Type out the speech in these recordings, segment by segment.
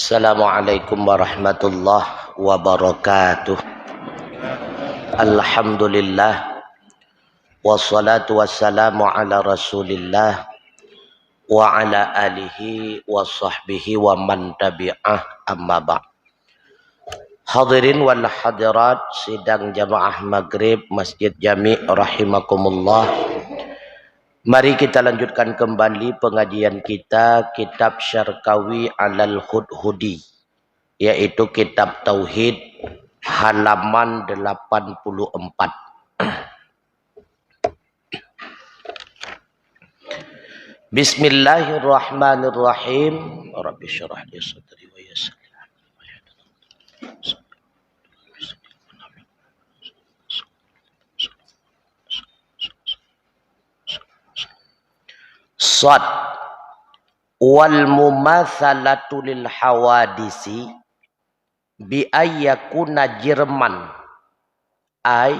Assalamualaikum warahmatullahi wabarakatuh. Alhamdulillah. Wassalatu wassalamu ala rasulillah. Wa ala alihi wa sahbihi wa man tabi'ah amma ba'd. Hadirin wal hadirat sidang jamaah maghrib Masjid Jami' rahimakumullah. Mari kita lanjutkan kembali pengajian kita kitab Syarkawi alal Hudhudi, yaitu kitab Tauhid halaman 84. Bismillahirrahmanirrahim. Rabbi syrah li sadri wa yassir li amri. Sad wal mumatsalatu lil hawadisi bi ayyakuna jirman ay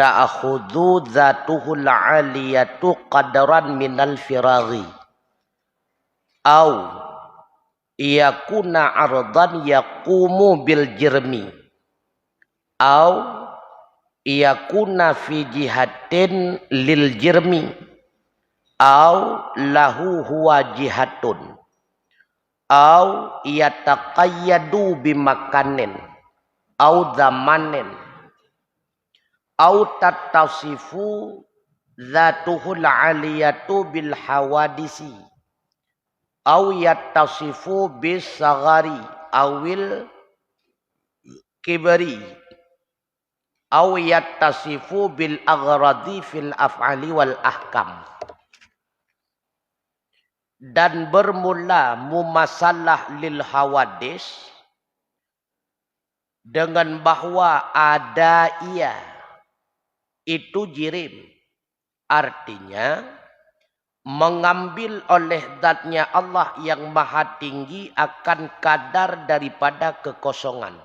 ta'khudhu dzatuhul 'aliyatu qadaran minal firaghi au yakuna 'ardan yaqumu bil jirmi au yakuna fi jihatin lil jirmi au lahu huwa jihatun au yataqayyadu bimakanin au zamanin au tattasifu dzatuhul 'aliyatu bil hawadisi au yattasifu bis saghari awil kibri au yattasifu bil aghradi fil af'ali wal ahkam. Dan bermula mumasalah lil hawadis dengan bahwa ada ia itu jirim, artinya mengambil oleh zatnya Allah yang maha tinggi akan kadar daripada kekosongan,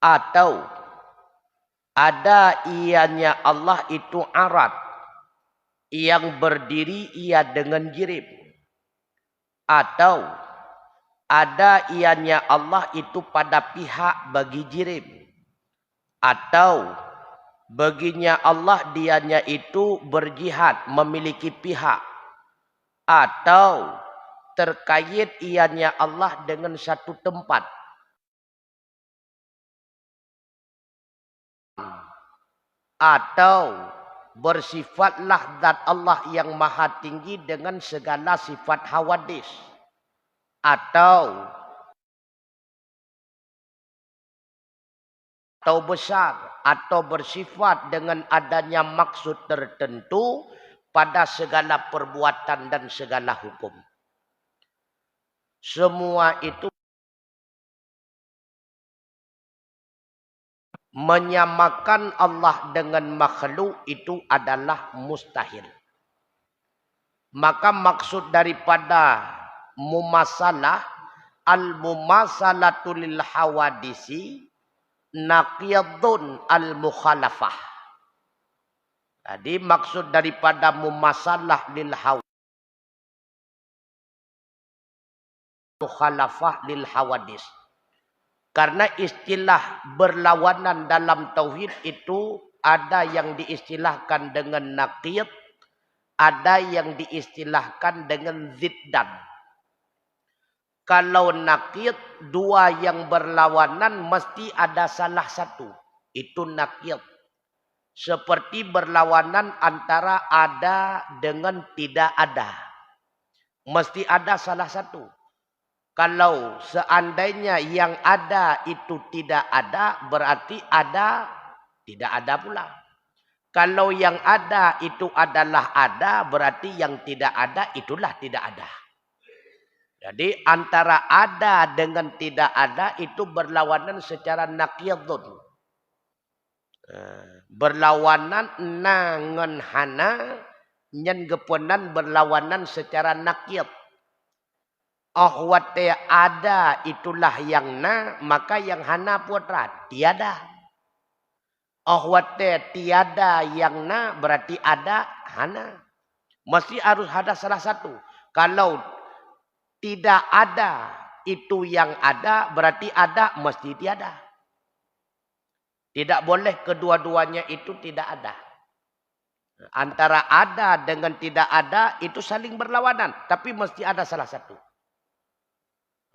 atau ada ianya Allah itu arad yang berdiri ia dengan jirim, atau ada ianya Allah itu pada pihak bagi jirim, atau baginya Allah dianya itu berjihad memiliki pihak, atau terkait ianya Allah dengan satu tempat, atau bersifatlah zat Allah yang maha tinggi dengan segala sifat hawadis, atau besar, atau bersifat dengan adanya maksud tertentu pada segala perbuatan dan segala hukum. Semua itu menyamakan Allah dengan makhluk itu adalah mustahil. Maka maksud daripada mumasalah, al-mumasalatu lil hawadisi naqiyadun al-mukhalafah. Jadi maksud daripada mumasalah lil mukhalafah lil hawadis. Karena istilah berlawanan dalam tauhid itu ada yang diistilahkan dengan naqid, ada yang diistilahkan dengan ziddan. Kalau naqid, dua yang berlawanan mesti ada salah satu. Itu naqid. Seperti berlawanan antara ada dengan tidak ada. Mesti ada salah satu. Kalau seandainya yang ada itu tidak ada, berarti ada tidak ada pula. Kalau yang ada itu adalah ada, berarti yang tidak ada itulah tidak ada. Jadi antara ada dengan tidak ada itu berlawanan secara naqiyadun. Berlawanan nangan hana, nyen gepenan berlawanan secara naqiyad. Ahwate ada itulah yang na, maka yang hana putra tiada. Ahwate tiada yang na berarti ada hana. Mesti harus ada salah satu. Kalau tidak ada itu yang ada, berarti ada mesti tiada. Tidak boleh kedua-duanya itu tidak ada. Antara ada dengan tidak ada itu saling berlawanan, tapi mesti ada salah satu.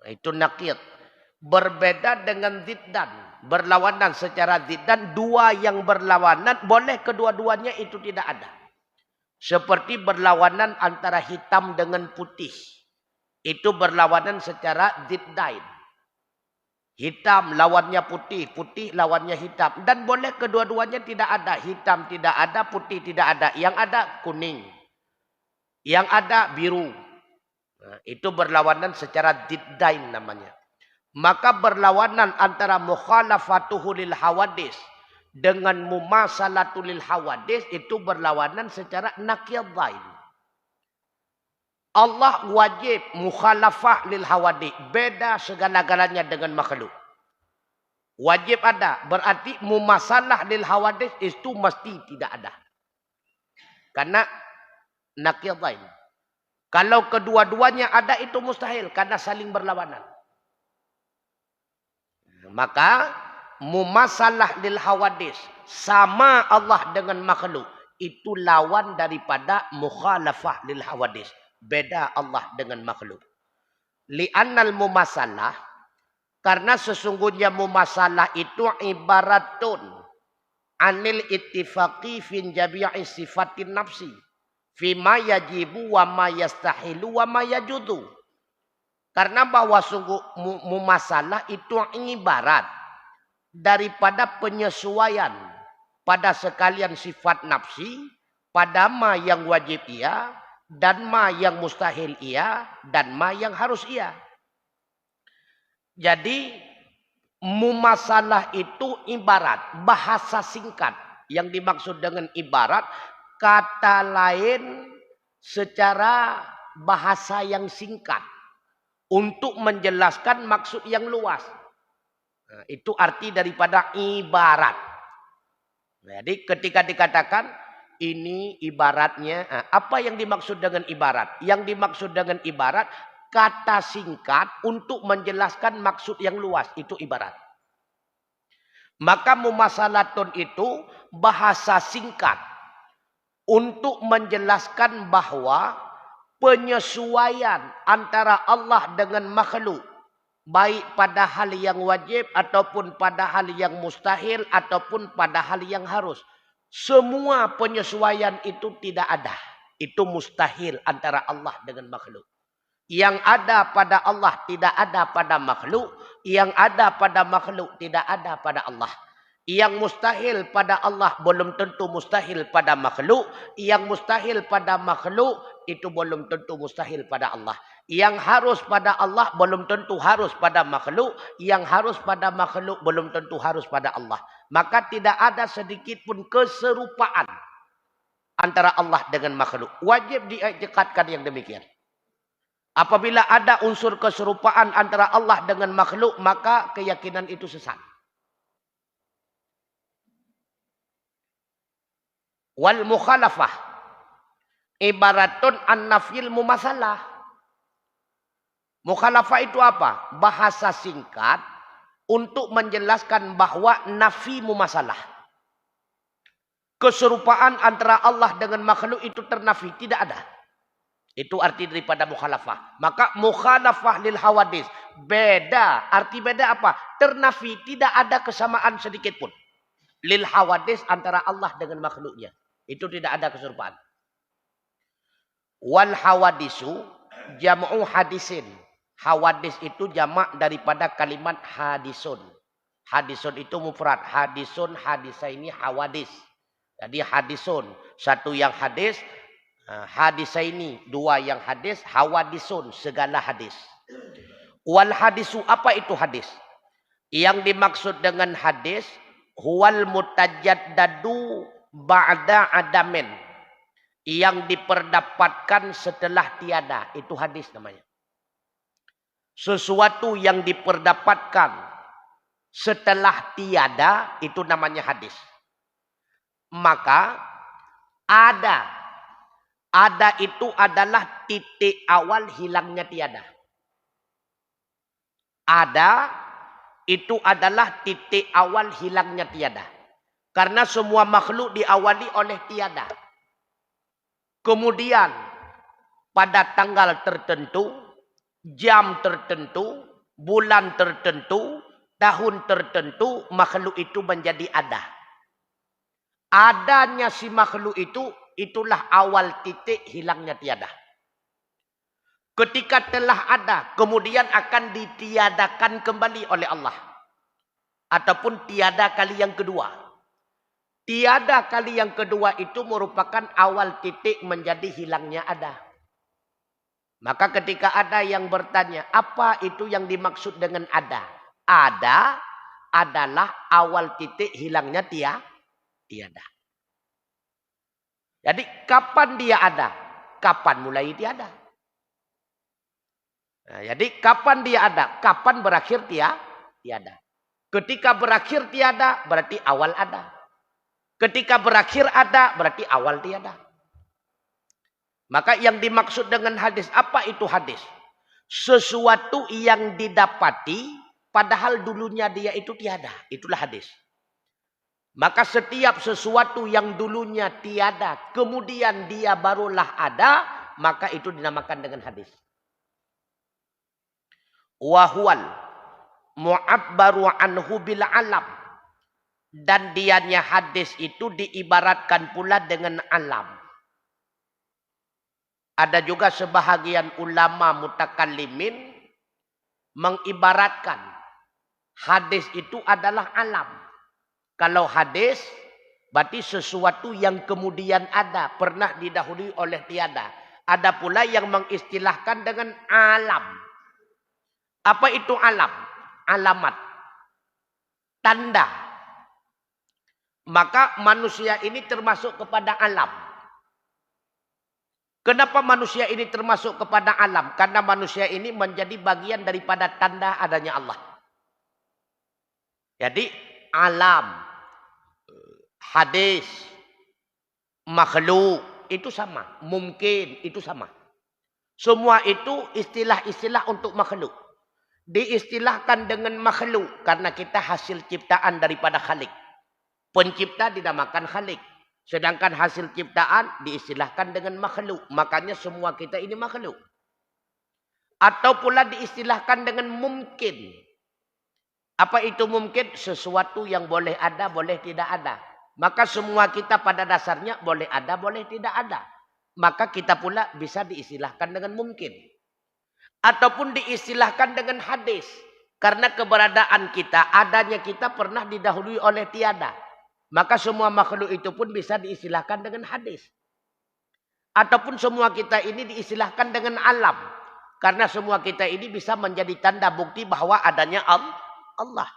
Itu nakid. Berbeda dengan ziddan, berlawanan secara ziddan, dua yang berlawanan boleh kedua-duanya itu tidak ada. Seperti berlawanan antara hitam dengan putih. Itu berlawanan secara ziddain. Hitam lawannya putih, putih lawannya hitam. Dan boleh kedua-duanya tidak ada. Hitam tidak ada, putih tidak ada. Yang ada kuning. Yang ada biru. Nah, itu berlawanan secara ziddain namanya. Maka berlawanan antara mukhalafatuhu lil hawadis dengan mumasalatu lil hawadis itu berlawanan secara naqidain. Allah wajib mukhalafah lil hawadis, beda segala-galanya dengan makhluk. Wajib ada, berarti mumasalah lil hawadis itu mesti tidak ada. Karena naqidain. Kalau kedua-duanya ada itu mustahil karena saling berlawanan. Maka mumasalah lil hawadis sama Allah dengan makhluk itu lawan daripada mukhalafah lil hawadis. Beda Allah dengan makhluk. Li'annal mumasalah karena sesungguhnya mumasalah itu ibaratun anil ittifaqi fin jabi'i sifatin nafsi fima yajibu wa ma yastahilu wa ma yajudu. Karena bahwa sungguh mumasalah itu ibarat daripada penyesuaian pada sekalian sifat nafsi, pada ma yang wajib ia, dan ma yang mustahil ia, dan ma yang harus ia. Jadi mumasalah itu ibarat, bahasa singkat. Yang dimaksud dengan ibarat, kata lain secara bahasa yang singkat. Untuk menjelaskan maksud yang luas. Nah, itu arti daripada ibarat. Jadi ketika dikatakan ini ibaratnya. Apa yang dimaksud dengan ibarat? Yang dimaksud dengan ibarat kata singkat untuk menjelaskan maksud yang luas. Itu ibarat. Maka mumasalatun itu bahasa singkat. Untuk menjelaskan bahwa penyesuaian antara Allah dengan makhluk. Baik pada hal yang wajib ataupun pada hal yang mustahil ataupun pada hal yang harus. Semua penyesuaian itu tidak ada. Itu mustahil antara Allah dengan makhluk. Yang ada pada Allah tidak ada pada makhluk. Yang ada pada makhluk tidak ada pada Allah. Yang mustahil pada Allah belum tentu mustahil pada makhluk. Yang mustahil pada makhluk itu belum tentu mustahil pada Allah. Yang harus pada Allah belum tentu harus pada makhluk. Yang harus pada makhluk belum tentu harus pada Allah. Maka tidak ada sedikit pun keserupaan antara Allah dengan makhluk. Wajib diiktikadkan yang demikian. Apabila ada unsur keserupaan antara Allah dengan makhluk, maka keyakinan itu sesat. Wal mukhalafah ibaratun an-nafil mumasalah. Mukhalafah itu apa? Bahasa singkat untuk menjelaskan bahwa nafi mumasalah. Keserupaan antara Allah dengan makhluk itu ternafi, tidak ada. Itu arti daripada mukhalafah. Maka mukhalafah lil hawadis beda. Arti beda apa? Ternafi, tidak ada kesamaan sedikit pun. Lil hawadis antara Allah dengan makhluknya. Itu tidak ada keserupaan. Wal hawadisu jam'u hadisin. Hawadis itu jamak daripada kalimat hadisun. Hadisun itu mufrad. Hadisun, hadisaini, hawadis. Jadi hadisun. Satu yang hadis. Hadisaini. Dua yang hadis. Hawadisun. Segala hadis. Wal hadisu. Apa itu hadis? Yang dimaksud dengan hadis. Huwal mutajaddadu ba'da adamin. Yang diperdapatkan setelah tiada. Itu hadis namanya. Sesuatu yang diperdapatkan setelah tiada. Itu namanya hadis. Maka ada. Ada itu adalah titik awal hilangnya tiada. Ada itu adalah titik awal hilangnya tiada. Karena semua makhluk diawali oleh tiada. Kemudian pada tanggal tertentu, jam tertentu, bulan tertentu, tahun tertentu, makhluk itu menjadi ada. Adanya si makhluk itu, itulah awal titik hilangnya tiada. Ketika telah ada, kemudian akan ditiadakan kembali oleh Allah. Ataupun tiada kali yang kedua. Tiada kali yang kedua itu merupakan awal titik menjadi hilangnya ada. Maka ketika ada yang bertanya, apa itu yang dimaksud dengan ada? Ada adalah awal titik hilangnya tiada. Jadi kapan dia ada? Kapan mulai tiada? Nah, jadi kapan dia ada? Kapan berakhir tiada? Ketika berakhir tiada berarti awal ada. Ketika berakhir ada berarti awal tiada. Maka yang dimaksud dengan hadis, apa itu hadis? Sesuatu yang didapati padahal dulunya dia itu tiada. Itulah hadis. Maka setiap sesuatu yang dulunya tiada, kemudian dia barulah ada, maka itu dinamakan dengan hadis. Wahual mu'abbaru anhu bil alam. Dan dianya hadis itu diibaratkan pula dengan alam. Ada juga sebahagian ulama mutakallimin mengibaratkan hadis itu adalah alam. Kalau hadis berarti sesuatu yang kemudian ada, pernah didahului oleh tiada. Ada pula yang mengistilahkan dengan alam. Apa itu alam? Alamat. Tanda. Maka manusia ini termasuk kepada alam. Kenapa manusia ini termasuk kepada alam? Karena manusia ini menjadi bagian daripada tanda adanya Allah. Jadi alam, hadis, makhluk itu sama. Mungkin itu sama. Semua itu istilah-istilah untuk makhluk. Diistilahkan dengan makhluk karena kita hasil ciptaan daripada Khalik. Pencipta dinamakan Khalik. Sedangkan hasil ciptaan diistilahkan dengan makhluk. Makanya semua kita ini makhluk. Atau pula diistilahkan dengan mungkin. Apa itu mungkin? Sesuatu yang boleh ada, boleh tidak ada. Maka semua kita pada dasarnya boleh ada, boleh tidak ada. Maka kita pula bisa diistilahkan dengan mungkin. Ataupun diistilahkan dengan hadis. Karena keberadaan kita, adanya kita pernah didahului oleh tiada. Maka semua makhluk itu pun bisa diistilahkan dengan hadis. Ataupun semua kita ini diistilahkan dengan alam. Karena semua kita ini bisa menjadi tanda bukti bahwa adanya Allah.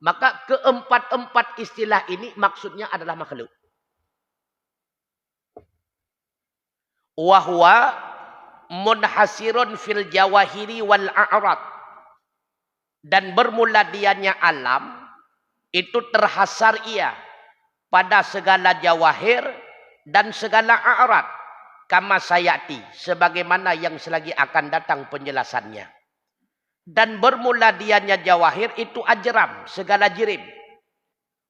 Maka keempat-empat istilah ini maksudnya adalah makhluk. Wahwa munhasirun fil jawahiri wal a'rad. Dan bermula dianya alam, itu terhasar ia pada segala jawahir dan segala a'rad. Kama sayati, sebagaimana yang selagi akan datang penjelasannya. Dan bermula dianya jawahir itu ajram, segala jirim.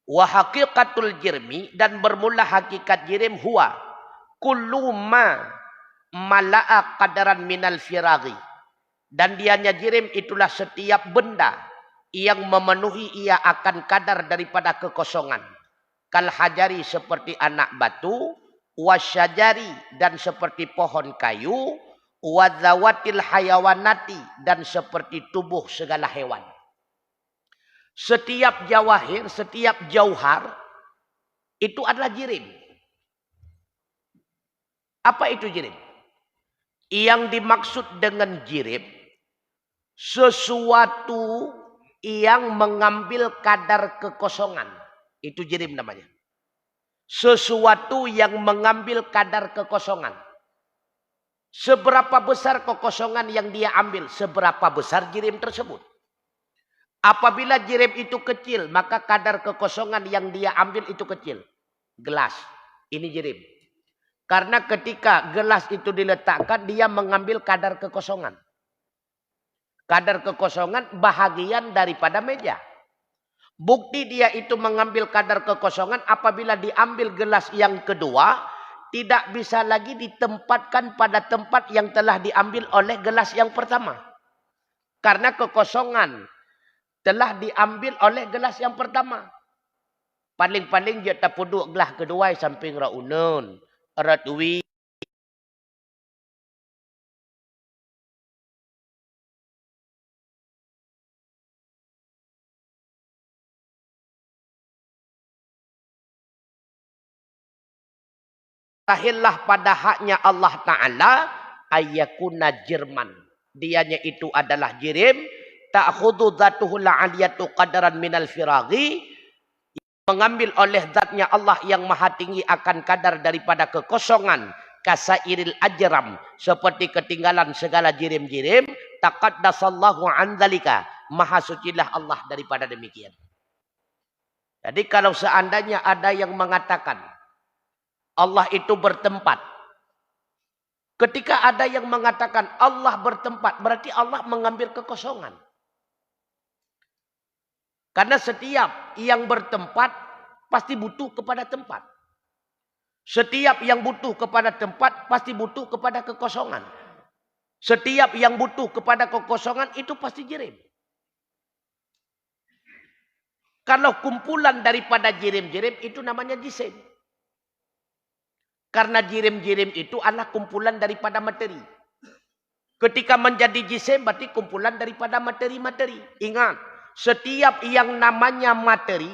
Wa haqiqatul jirmi, dan bermula hakikat jirim huwa kullu ma mala'a qadaran minal firaghi. Dan dianya jirim itulah setiap benda yang memenuhi ia akan kadar daripada kekosongan. Kal hajari seperti anak batu, wasyajari dan seperti pohon kayu, wadzawatil hayawanati dan seperti tubuh segala hewan. Setiap jawahir, setiap jauhar itu adalah jirim. Apa itu jirim? Yang dimaksud dengan jirim, sesuatu yang mengambil kadar kekosongan. Itu jirim namanya. Sesuatu yang mengambil kadar kekosongan. Seberapa besar kekosongan yang dia ambil, seberapa besar jirim tersebut. Apabila jirim itu kecil, maka kadar kekosongan yang dia ambil itu kecil. Gelas, ini jirim. Karena ketika gelas itu diletakkan, dia mengambil kadar kekosongan. Kadar kekosongan bahagian daripada meja. Bukti dia itu mengambil kadar kekosongan apabila diambil gelas yang kedua, tidak bisa lagi ditempatkan pada tempat yang telah diambil oleh gelas yang pertama. Karena kekosongan telah diambil oleh gelas yang pertama. Paling-paling dia tak puduk gelas kedua samping raunun. Ratui. Tahillah pada haknya Allah Ta'ala ayyakuna jirman. Dianya itu adalah jirim. Ta'khudu dhatuhu la'aliyatu qadaran minal firaghi. Mengambil oleh zatnya Allah yang maha tinggi akan kadar daripada kekosongan. Kasairil ajram. Seperti ketinggalan segala jirim-jirim. Taqaddasallahu an dzalika. Maha sucilah Allah daripada demikian. Jadi kalau seandainya ada yang mengatakan Allah itu bertempat. Ketika ada yang mengatakan Allah bertempat, berarti Allah mengambil kekosongan. Karena setiap yang bertempat pasti butuh kepada tempat. Setiap yang butuh kepada tempat pasti butuh kepada kekosongan. Setiap yang butuh kepada kekosongan itu pasti jirim. Kalau kumpulan daripada jirim-jirim itu namanya jisim. Karena jirim-jirim itu adalah kumpulan daripada materi. Ketika menjadi jisim berarti kumpulan daripada materi-materi. Ingat, setiap yang namanya materi,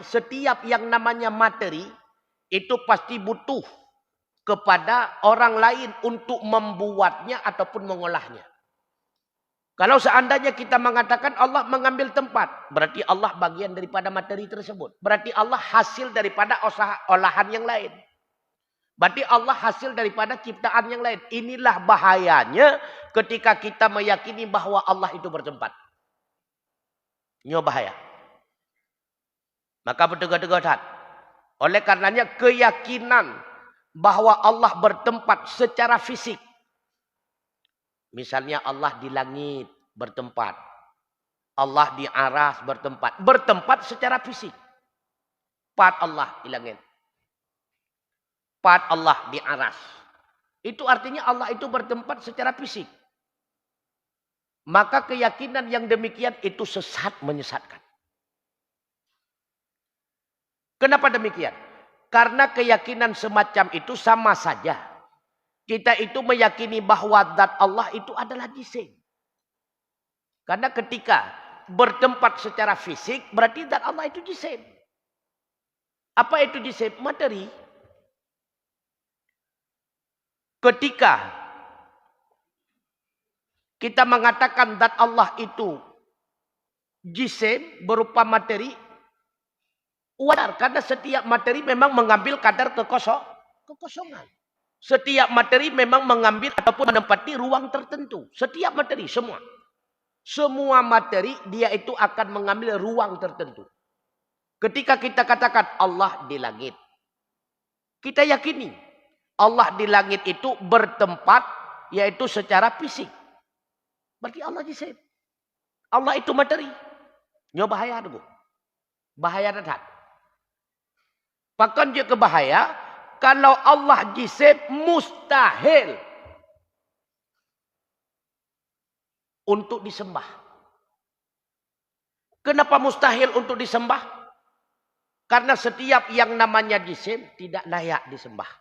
itu pasti butuh kepada orang lain untuk membuatnya ataupun mengolahnya. Kalau seandainya kita mengatakan Allah mengambil tempat, berarti Allah bagian daripada materi tersebut. Berarti Allah hasil daripada olahan yang lain. Berarti Allah hasil daripada ciptaan yang lain. Inilah bahayanya ketika kita meyakini bahwa Allah itu bertempat. Ini bahaya. Maka berdegat-degat. Oleh karenanya keyakinan bahwa Allah bertempat secara fisik. Misalnya Allah di langit bertempat. Allah di aras bertempat. Bertempat secara fisik. Part Allah di langit. Part Allah di aras. Itu artinya Allah itu bertempat secara fisik. Maka keyakinan yang demikian itu sesat menyesatkan. Kenapa demikian? Karena keyakinan semacam itu sama saja. Kita itu meyakini bahwa zat Allah itu adalah jisim. Karena ketika bertempat secara fisik berarti zat Allah itu jisim. Apa itu jisim? Materi. Ketika kita mengatakan zat Allah itu jisim berupa materi, wajar karena setiap materi memang mengambil kadar kekosongan. Setiap materi memang mengambil ataupun menempati ruang tertentu. Setiap materi, semua. Semua materi dia itu akan mengambil ruang tertentu. Ketika kita katakan Allah di langit, kita yakini Allah di langit itu bertempat yaitu secara fisik. Berarti Allah jisim. Allah itu materi. Ini bahaya dulu. Bahaya datang. Bahkan dia kebahaya kalau Allah jisim mustahil untuk disembah. Kenapa mustahil untuk disembah? Karena setiap yang namanya jisim tidak layak disembah.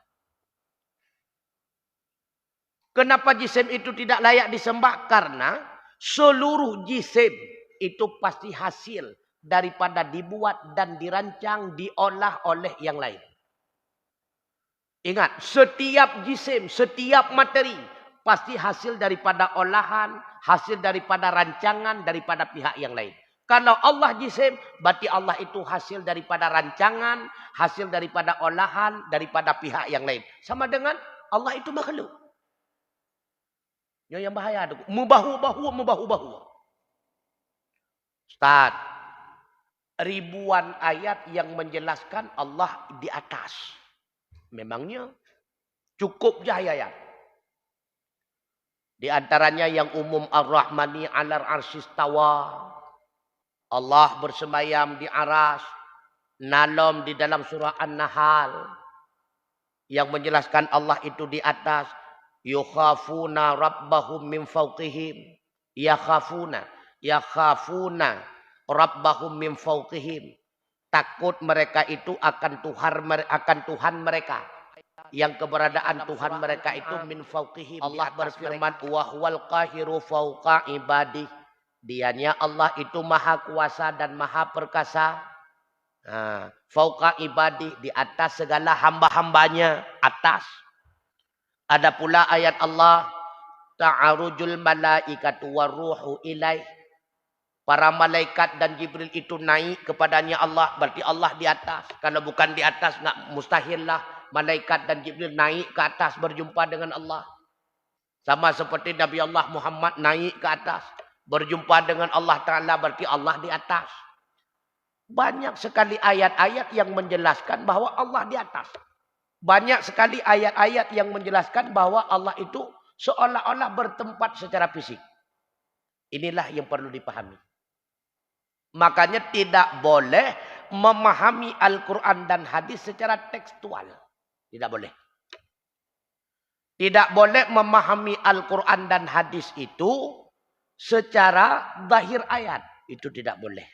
Kenapa jisim itu tidak layak disembah? Karena seluruh jisim itu pasti hasil daripada dibuat dan dirancang, diolah oleh yang lain. Ingat, setiap jisim, setiap materi pasti hasil daripada olahan, hasil daripada rancangan daripada pihak yang lain. Kalau Allah jisim, berarti Allah itu hasil daripada rancangan, hasil daripada olahan daripada pihak yang lain. Sama dengan Allah itu makhluk. Yang bahaya ada. Mubahu. Ustaz, ribuan ayat yang menjelaskan Allah di atas. Memangnya cukup ayat. Di antaranya yang umum Ar-Rahmani 'alal 'arsyistawa. Allah bersemayam di aras. Nalom di dalam surah An-Nahl yang menjelaskan Allah itu di atas. Yukhafuna rabbahum min fawqihim. Yakhafuna rabbahum min fawqihim. Takut mereka itu akan Tuhan mereka. Yang keberadaan Tuhan mereka itu min fawqihim. Allah berfirman, wa huwal qahiru fawqa ibadih. Dianya Allah itu maha kuasa dan maha perkasa. Fauqa ibadi, di atas segala hamba-hambanya, atas. Ada pula ayat Allah, ta'arujul malaikatu waruhu ilaih. Para malaikat dan Jibril itu naik kepadanya Allah, berarti Allah di atas. Kalau bukan di atas, nggak mustahil lah malaikat dan Jibril naik ke atas berjumpa dengan Allah. Sama seperti Nabi Allah Muhammad naik ke atas berjumpa dengan Allah Ta'ala, berarti Allah di atas. Banyak sekali ayat-ayat yang menjelaskan bahwa Allah di atas. Banyak sekali ayat-ayat yang menjelaskan bahwa Allah itu seolah-olah bertempat secara fisik. Inilah yang perlu dipahami. Makanya tidak boleh memahami Al-Quran dan hadis secara tekstual. Tidak boleh. Tidak boleh memahami Al-Quran dan hadis itu secara zahir ayat. Itu tidak boleh.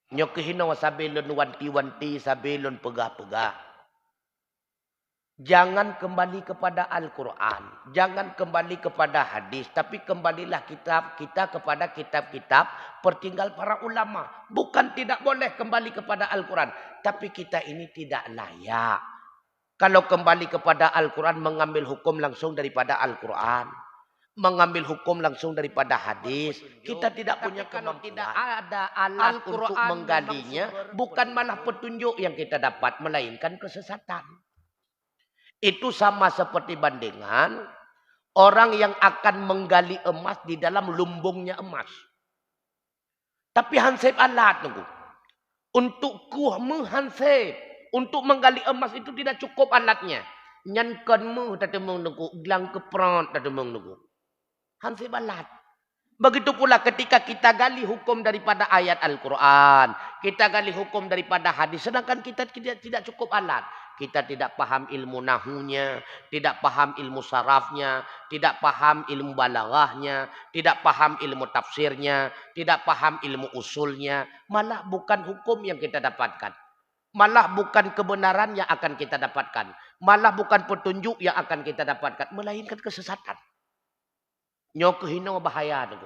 Nyokihina sabilun wanti-wanti, sabilun pegah-pegah. Jangan kembali kepada Al-Quran. Jangan kembali kepada hadis. Tapi kembalilah kita kepada kitab-kitab pertinggal para ulama. Bukan tidak boleh kembali kepada Al-Quran. Tapi kita ini tidak layak. Kalau kembali kepada Al-Quran mengambil hukum langsung daripada Al-Quran. Mengambil hukum langsung daripada hadis. Kita tidak punya kemampuan. Tidak ada alat untuk menggalinya. Bukan malah petunjuk yang kita dapat. Melainkan kesesatan. Itu sama seperti bandingan. Orang yang akan menggali emas di dalam lumbungnya emas. Tapi hansip alat. Untuk menghansip. Untuk menggali emas itu tidak cukup alatnya. Nyankanmu tak temung nunggu. Gelang keperan tak temung nunggu. Hansip alat. Begitu pula ketika kita gali hukum daripada ayat Al-Quran. Kita gali hukum daripada hadis. Sedangkan kita tidak cukup alat. Kita tidak paham ilmu nahunya. Tidak paham ilmu sarafnya. Tidak paham ilmu balaghahnya. Tidak paham ilmu tafsirnya. Tidak paham ilmu usulnya. Malah bukan hukum yang kita dapatkan. Malah bukan kebenaran yang akan kita dapatkan. Malah bukan petunjuk yang akan kita dapatkan. Melainkan kesesatan. Nyokuhino bahaya tu.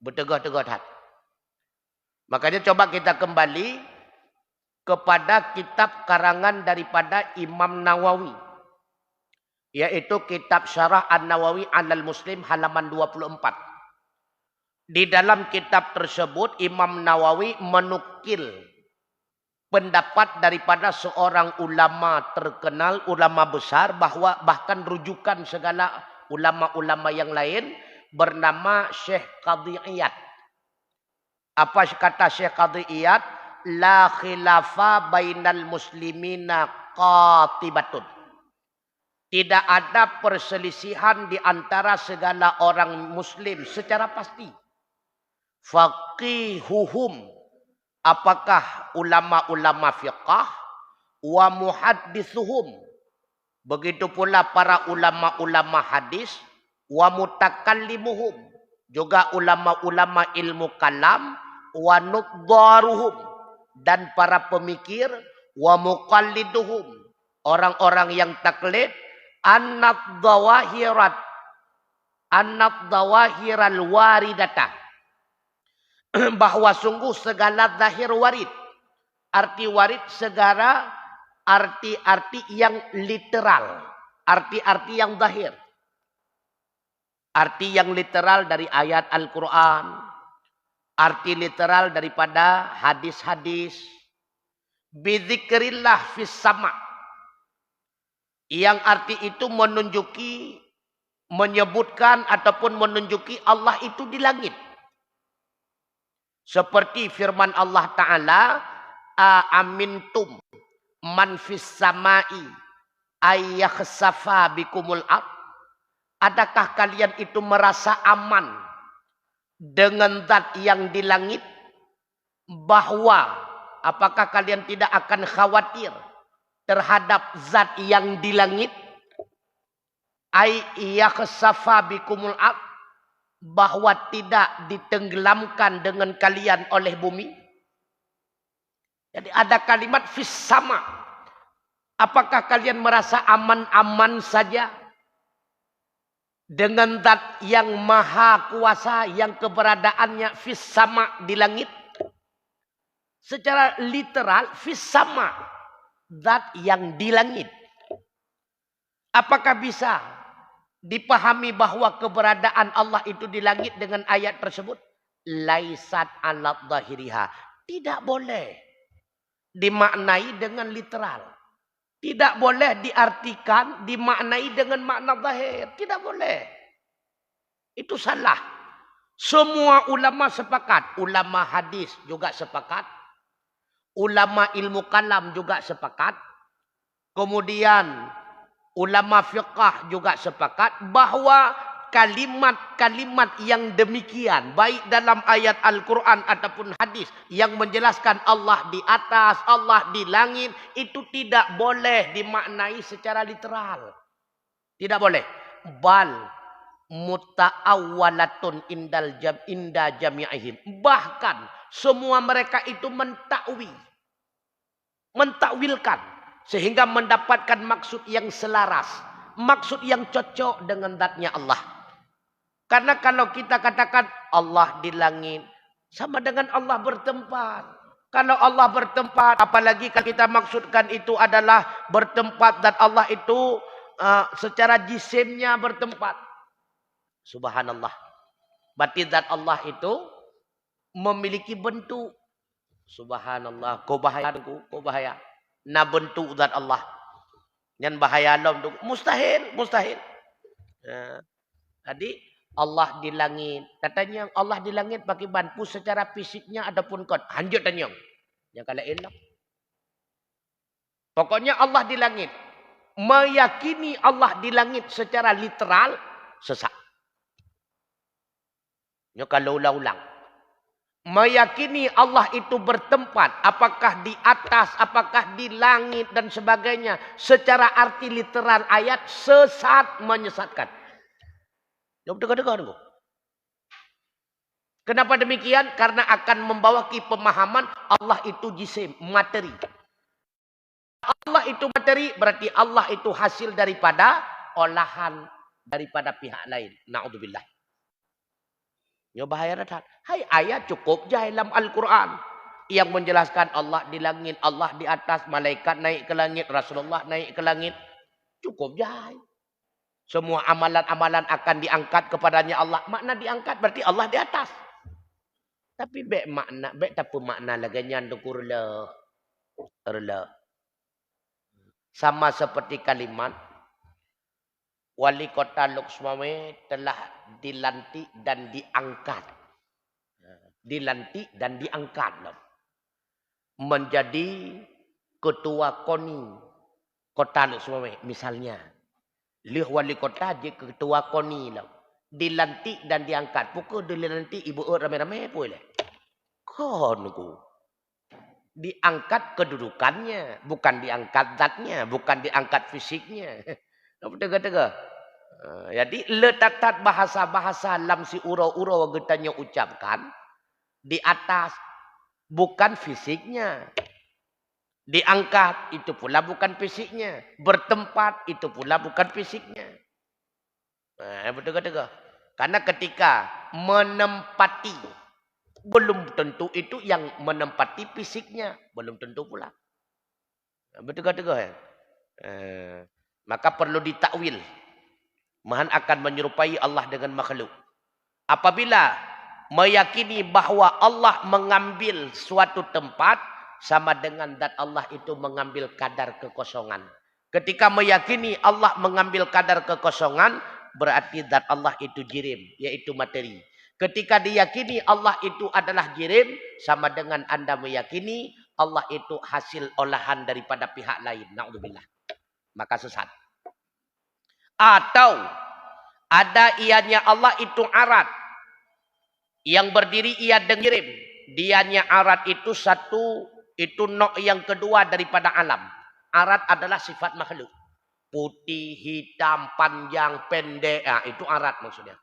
Bertegah-tegah. Makanya coba kita kembali kepada kitab karangan daripada Imam Nawawi. Yaitu kitab Syarah An-Nawawi 'alal Muslim halaman 24. Di dalam kitab tersebut Imam Nawawi menukil pendapat daripada seorang ulama terkenal, ulama besar, bahwa bahkan rujukan segala ulama-ulama yang lain bernama Syekh Qadhi Iyad. Apa kata Syekh Qadhi Iyad? La khilafa bainal muslimina qatibatun. Tidak ada perselisihan di antara segala orang muslim secara pasti. Faqihuhum. Apakah ulama-ulama fiqah? Wa muhaddithuhum. Begitu pula para ulama-ulama hadis. Wa mutakallimuhum. Juga ulama-ulama ilmu kalam. Wa nuddaruhum. Dan para pemikir. Wa muqalliduhum. Orang-orang yang taklid. Annad dawahiral waridatah. Bahwa sungguh segala zahir warid. Arti warid segala arti-arti yang literal. Arti-arti yang zahir. Arti yang literal dari ayat Al-Quran. Arti literal daripada hadis-hadis. Bidzikrillah fis sama'. Yang arti itu menyebutkan ataupun menunjuki Allah itu di langit. Seperti firman Allah Ta'ala, amintum man fis sama'i ayyakhsafa bikumul ard. Adakah kalian itu merasa aman dengan zat yang di langit? Bahwa apakah kalian tidak akan khawatir terhadap zat yang di langit? Ai yakhsafa bikumul ard, bahwa tidak ditenggelamkan dengan kalian oleh bumi. Jadi ada kalimat fis sama. Apakah kalian merasa aman-aman saja dengan zat yang maha kuasa, yang keberadaannya fis sama, di langit? Secara literal fis sama, zat yang di langit. Apakah bisa dipahami bahwa keberadaan Allah itu di langit dengan ayat tersebut? Laisat ala dhahiriha. Tidak boleh dimaknai dengan literal. Tidak boleh diartikan, dimaknai dengan makna zahir. Tidak boleh. Itu salah. Semua ulama sepakat. Ulama hadis juga sepakat. Ulama ilmu kalam juga sepakat. Kemudian ulama fiqh juga sepakat bahwa kalimat-kalimat yang demikian, baik dalam ayat Al-Quran ataupun hadis yang menjelaskan Allah di atas, Allah di langit, itu tidak boleh dimaknai secara literal. Tidak boleh. Bal muta'awwalatun inda jami'ihim. Bahkan semua mereka itu mentakwilkan sehingga mendapatkan maksud yang selaras, maksud yang cocok dengan zatnya Allah. Karena kalau kita katakan Allah di langit, sama dengan Allah bertempat. Kalau Allah bertempat, apalagi kalau kita maksudkan itu adalah bertempat dan Allah itu secara jisimnya bertempat. Subhanallah. Berarti zat Allah itu memiliki bentuk. Subhanallah. Kau bahaya. Na bentuk zat Allah. Yang bahaya Allah. Mustahil. Jadi Allah di langit. Katanya Allah di langit bagi bantu secara fisiknya adapun kon. Hanjut tanya. Yang kalau elok. Pokoknya Allah di langit. Meyakini Allah di langit secara literal sesat. Yang kalau ulang-ulang. Meyakini Allah itu bertempat. Apakah di atas, apakah di langit dan sebagainya. Secara arti literal ayat sesat, menyesatkan. Kenapa demikian? Karena akan membawa pemahaman Allah itu jisim, materi. Allah itu materi berarti Allah itu hasil daripada olahan daripada pihak lain. Na'udzubillah. Ya bahaya dah. Hai ayat cukup je dalam Al-Quran yang menjelaskan Allah di langit, Allah di atas, malaikat naik ke langit, Rasulullah naik ke langit. Cukup je. Semua amalan-amalan akan diangkat kepadanya Allah. Makna diangkat berarti Allah di atas. Tapi tak makna laganya ndukur le. Sama seperti kalimat wali kota Luxmawe telah dilantik dan diangkat. Dilantik dan diangkat. Menjadi ketua KONI kota Luxmawe misalnya. Lih wali kota je ketua KONI lah. Dilantik dan diangkat. Pukul dilantik ibu rame-rame boleh. Konku. Diangkat kedudukannya. Bukan diangkat zatnya. Bukan diangkat fisiknya. Tega-tega. Jadi letatat bahasa-bahasa dalam si urau-urau getanya ucapkan. Di atas. Bukan fisiknya. Diangkat, itu pula bukan fisiknya. Bertempat, itu pula bukan fisiknya. Betul-betul. Karena ketika menempati, belum tentu itu yang menempati fisiknya. Belum tentu pula. Betul-betul. Maka perlu ditakwil. Mahan akan menyerupai Allah dengan makhluk. Apabila meyakini bahwa Allah mengambil suatu tempat, sama dengan zat Allah itu mengambil kadar kekosongan. Ketika meyakini Allah mengambil kadar kekosongan, berarti zat Allah itu jirim, yaitu materi. Ketika diyakini Allah itu adalah jirim, sama dengan Anda meyakini Allah itu hasil olahan daripada pihak lain. Na'udzubillah. Maka sesat. Atau Ada ianya Allah itu arat. Yang berdiri ia dengirim. Dianya arat itu satu, itu nok yang kedua daripada alam. Arat adalah sifat makhluk. Putih, hitam, panjang, pendek. Nah, itu arat maksudnya.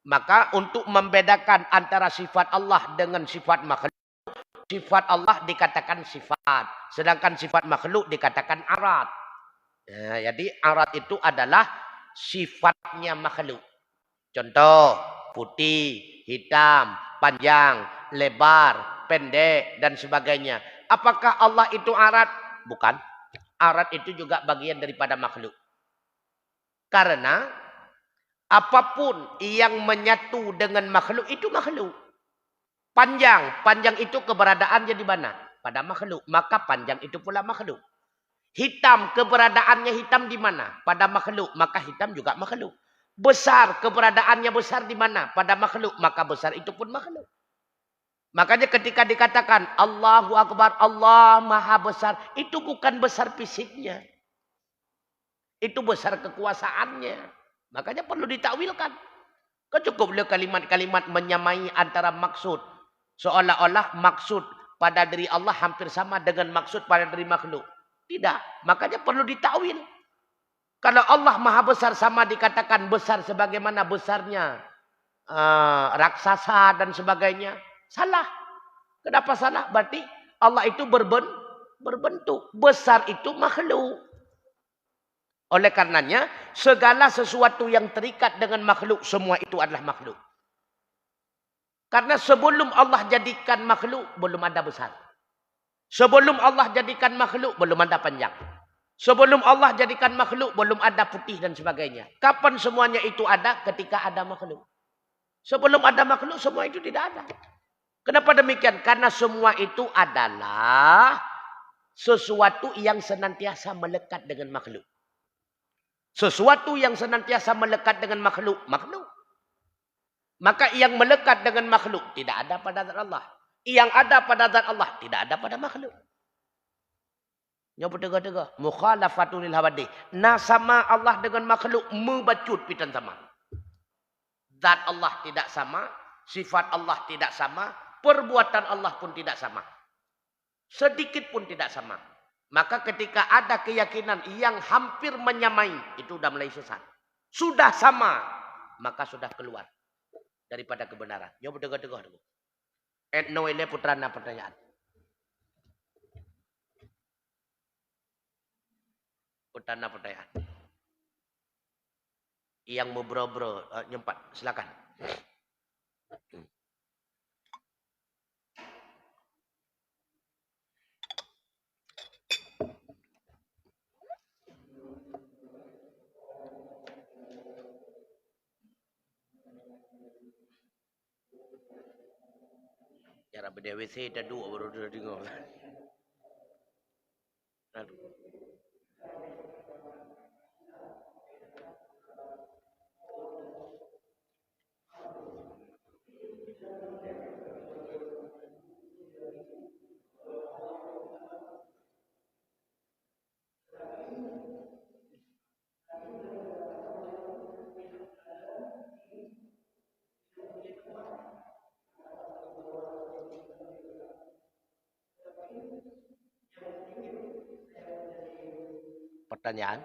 Maka untuk membedakan antara sifat Allah dengan sifat makhluk. Sifat Allah dikatakan sifat. Sedangkan sifat makhluk dikatakan arat. Nah, jadi arat itu adalah sifatnya makhluk. Contoh, putih, hitam, panjang, lebar, pendek, dan sebagainya. Apakah Allah itu arat? Bukan. Arat itu juga bagian daripada makhluk. Karena apapun yang menyatu dengan makhluk itu makhluk. Panjang, panjang itu keberadaannya di mana? Pada makhluk. Maka panjang itu pula makhluk. Hitam, keberadaannya hitam di mana? Pada makhluk. Maka hitam juga makhluk. Besar, keberadaannya besar di mana? Pada makhluk. Maka besar itu pun makhluk. Makanya ketika dikatakan Allahu Akbar, Allah Maha Besar. Itu bukan besar fisiknya. Itu besar kekuasaannya. Makanya perlu ditakwilkan. Cukup kalimat-kalimat menyamai antara maksud. Seolah-olah maksud pada diri Allah hampir sama dengan maksud pada diri makhluk. Tidak. Makanya perlu ditakwil. Kalau Allah Maha Besar sama dikatakan besar sebagaimana besarnya raksasa dan sebagainya. Salah. Kenapa salah? Berarti Allah itu berbentuk. Besar itu makhluk. Oleh karenanya segala sesuatu yang terikat dengan makhluk semua itu adalah makhluk. Karena sebelum Allah jadikan makhluk, belum ada besar. Sebelum Allah jadikan makhluk, belum ada panjang. Sebelum Allah jadikan makhluk, belum ada putih dan sebagainya. Kapan semuanya itu ada? Ketika ada makhluk. Sebelum ada makhluk, semua itu tidak ada. Kenapa demikian? Karena semua itu adalah sesuatu yang senantiasa melekat dengan makhluk. Sesuatu yang senantiasa melekat dengan makhluk, makhluk. Maka yang melekat dengan makhluk tidak ada pada zat Allah. Yang ada pada zat Allah tidak ada pada makhluk. Yang bertega-tega. Mukhalafatul hawadi. Nah sama Allah dengan makhluk membacut pitan sama. Zat Allah tidak sama. Sifat Allah tidak sama. Perbuatan Allah pun tidak sama. Sedikit pun tidak sama. Maka ketika ada keyakinan yang hampir menyamai. Itu sudah mulai sesat. Sudah sama. Maka sudah keluar. Daripada kebenaran. Ya bertega-tega. Etno ini putrana pertanyaan. Putrana pertanyaan. Yang mau bro-bro nyempat. Silakan. Cara BDWC dah dua baru dah dengar. Pertanyaan.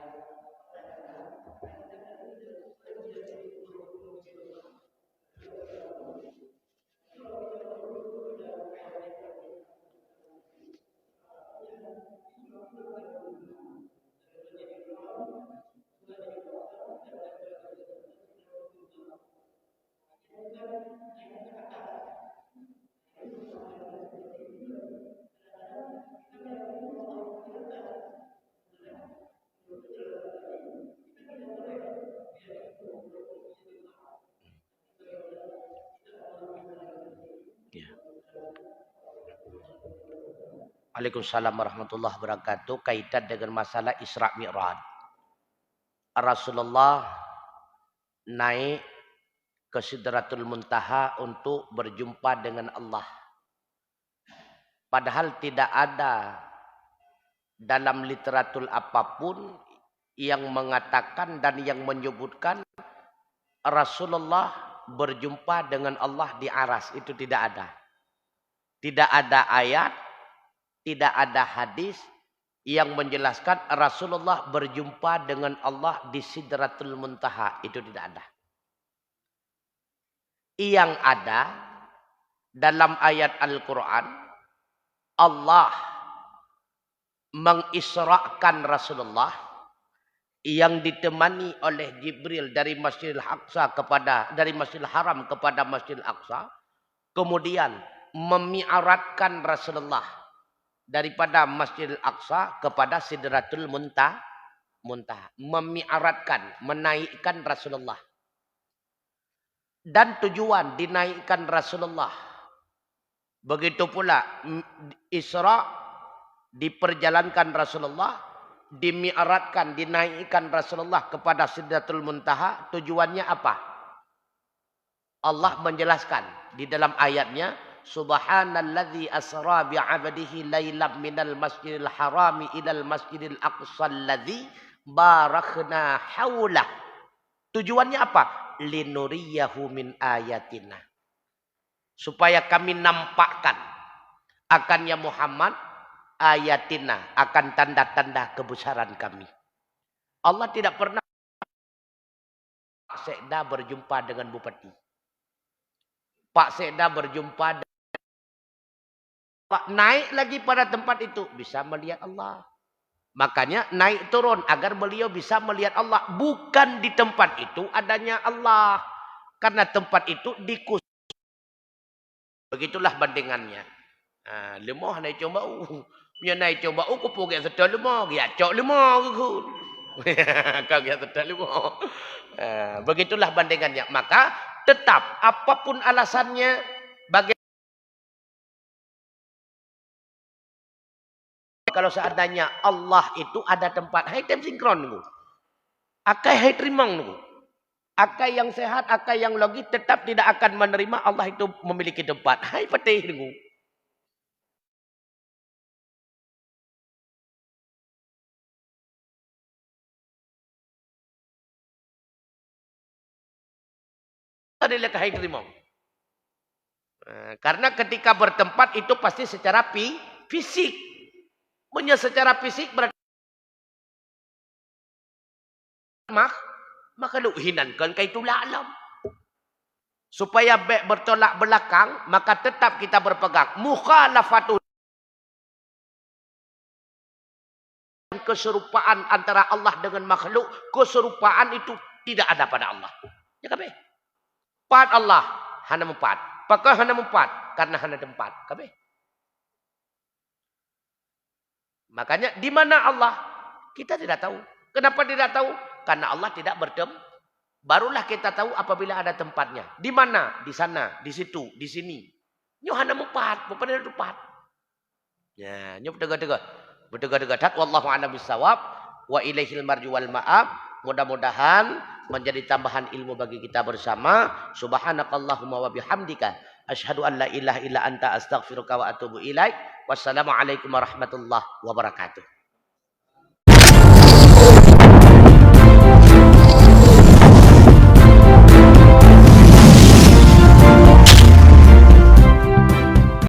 Waalaikumsalam warahmatullahi wabarakatuh. Kaitan dengan masalah Isra Mi'raj. Rasulullah naik ke Sidratul Muntaha untuk berjumpa dengan Allah. Padahal tidak ada dalam literatur apapun yang mengatakan dan yang menyebutkan Rasulullah berjumpa dengan Allah di aras. Itu tidak ada. Tidak ada ayat, tidak ada hadis yang menjelaskan Rasulullah berjumpa dengan Allah di Sidratul Muntaha. Itu tidak ada. Yang ada dalam ayat Al-Quran, Allah mengisrakan Rasulullah yang ditemani oleh Jibril dari Masjidil Aqsa dari Masjidil Haram kepada Masjidil Aqsa, kemudian memi'aratkan Rasulullah daripada Masjidil Aqsa kepada Sidratul Muntaha, memi'aratkan, menaikkan Rasulullah. Dan tujuan dinaikkan Rasulullah. Begitu pula Isra diperjalankan Rasulullah, dimi'aratkan, dinaikkan Rasulullah kepada Sidratul Muntaha. Tujuannya apa? Allah menjelaskan di dalam ayatnya, Subhanalladzi asra bi'abdihi lailam minal masjidil harami ilal masjidil aqsa alladzi barakna haulah. Tujuannya apa? Linuriyahu min ayatina. Supaya kami nampakkan akannya Muhammad ayatina, akan tanda-tanda kebesaran kami. Allah tidak pernah Pak Sekda berjumpa dengan bupati. Pak Sekda berjumpa dengan naik lagi pada tempat itu bisa melihat Allah. Makanya naik turun agar beliau bisa melihat Allah. Bukan di tempat itu adanya Allah. Karena tempat itu dikhusus. Begitulah bandingannya. Lemah naik coba. Punya naik coba. Aku pergi sedar lemah. Ya cok lemah. Kau ya sedar lemah. Begitulah bandingannya. Maka tetap apapun alasannya. Kalau seandainya Allah itu ada tempat. Hai tem sinkron. Akai hai terimang. Akai yang sehat, akai yang logis tetap tidak akan menerima Allah itu memiliki tempat. Hai patih. Adalah hai terimang. Karena ketika bertempat itu pasti secara fisik. Secara fisik berarti maka hinankan kaitulah alam. Supaya bertolak belakang, maka tetap kita berpegang mukhalafatun, keserupaan antara Allah dengan makhluk, keserupaan itu tidak ada pada Allah. Ya kabeh. Pat Allah hana mempat. Pakah hana mempat karena hana tempat. Kabeh. Makanya di mana Allah? Kita tidak tahu. Kenapa tidak tahu? Karena Allah tidak bertemu. Barulah kita tahu apabila ada tempatnya. Di mana? Di sana, di situ, di sini. Nyohana mempat, bukan ada tempat. Ya, nyoh bertega-tega. Bertega-tega. Wallahu a'lam bishawab. Wa ilaihil marju wal ma'ab. Mudah-mudahan menjadi tambahan ilmu bagi kita bersama. Subhanakallahumma wa bihamdika. Asyhadu an la ilaha illa anta astaghfiruka wa atubu ilaik. Wassalamualaikum warahmatullahi wabarakatuh.